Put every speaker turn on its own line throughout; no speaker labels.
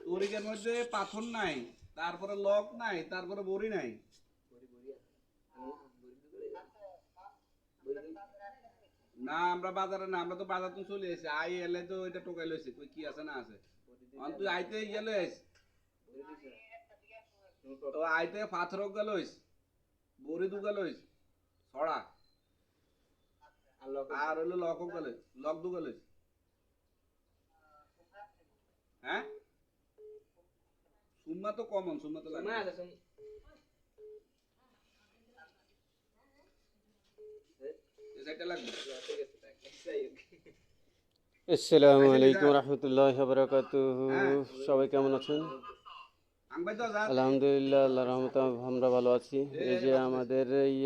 তরিকের মধ্যে পাথর নাই, তারপরে লক নাই, তারপরে বড়ি নাই। না আমরা বাজারে না, আমরা তো বাজার তো চলে এসেছি, আই এলে তো এটা টোকাই লইছে, কই কি আছে না আছে। তুই আইতে গেলে তো আইতে পাথর গেলইস, বড়ি দু গেলইস, ছড়া আর হইলো লক গেলে, লক দু গেলইস। হ্যাঁ সুম্মা তো কমন, সুম্মা তো লাগে সেটা লাগবে।
আসসালামু
আইসা
আলাইকুম
নিছা
রহমতুল্লাহি ওয়া বারাকাতুহু।
হ্যাঁ
সবাই কেমন আছেন?
আংবাই তো যা
আলহামদুলিল্লাহ, আল্লাহর রহমতে আমরা ভালো আছি। এই যে আমাদের এই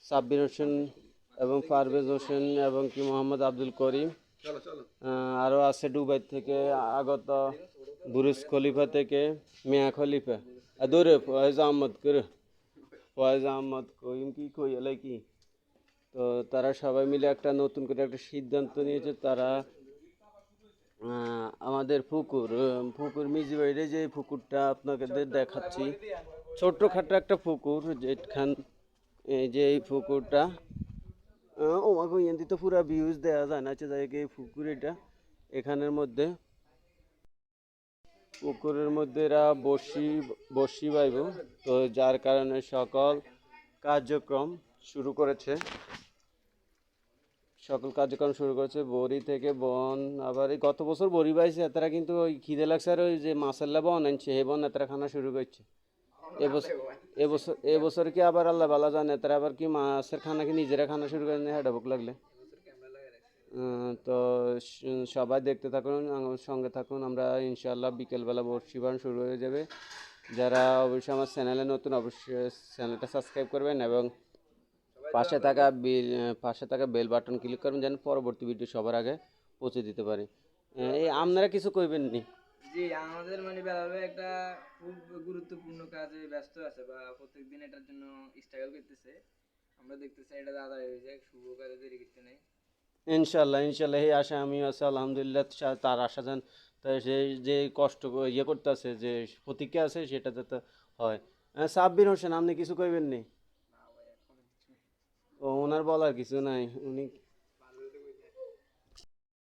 সাব্বির হোসেন এবং পারভেজ হোসেন এবং কি মোহাম্মদ আব্দুল করিম,
চলো চলো।
আরও আছে দুবাই থেকে আগত, বুরুজ খলিফা থেকে মিয়া খলিফা, দৌড়ে ফয়েজ আহমদ কইম কি কই এলাই কি। তো তারা সবাই মিলে একটা নতুন করে একটা সিদ্ধান্ত নিয়েছে। তারা আমাদের পুকুর মিজিবাইরে যে পুকুরটা আপনাদের দেখাচ্ছি, ছোট্টখাটো একটা পুকুর, যেখান এই যে এই পুকুরটা ওমাকে ইয়ান্তি তো পুরা ভিউজ দেওয়া যায় না, যাই এই পুকুর এটা এখানের মধ্যে, পুকুরের মধ্যে এরা বসি বাইব। তো যার কারণে সকল কার্যক্রম শুরু করেছে, বড়ি থেকে বন। আবার এই গত বছর বড়ি পাইছে তারা, কিন্তু ওই খিদে লাগছে আর ওই যে মাসাল্লা বন আনছে হে বন তারা খানা শুরু করছে। এবছর কি আবার আল্লাহ বালা জানে, তারা আবার কি মাছের খানা কি নিজেরা খানা শুরু করে নেয় হেডা ভোক লাগলে। তো সবাই দেখতে থাকুন, আমার সঙ্গে থাকুন। আমরা ইনশাআল্লাহ বিকেলবেলা বড়শি বান শুরু হয়ে যাবে। যারা অবশ্যই আমার চ্যানেলে নতুন, অবশ্যই চ্যানেলটা সাবস্ক্রাইব করবেন এবং পাশে থাকা বেল বাটন ক্লিক করবেন, যেন পরবর্তী ভিডিও সবার আগে পৌঁছে দিতে পারি। এই আপনারা কিছু কইবেন নি?
জি, আমাদের মানে বেলাল ভাই একটা খুব গুরুত্বপূর্ণ কাজে ব্যস্ত আছে বা প্রত্যেকদিন এটার জন্য স্ট্রাগল করতেছে। আমরা দেখতেছি এটা দাদা হয়ে যায়, শুভ কাজে দেরি করতে নেই।
ইনশাল্লাহ এই আশা আমিও আছি, আলহামদুলিল্লাহ। তার আশা যান, তাই সেই যে কষ্ট ইয়ে করতেছে, যে প্রতিজ্ঞা আছে, সেটা যাতে হয়। সাব্বির হোসেন, আপনি কিছু কইবেন নি? ও ওনার বলার কিছু নাই, উনি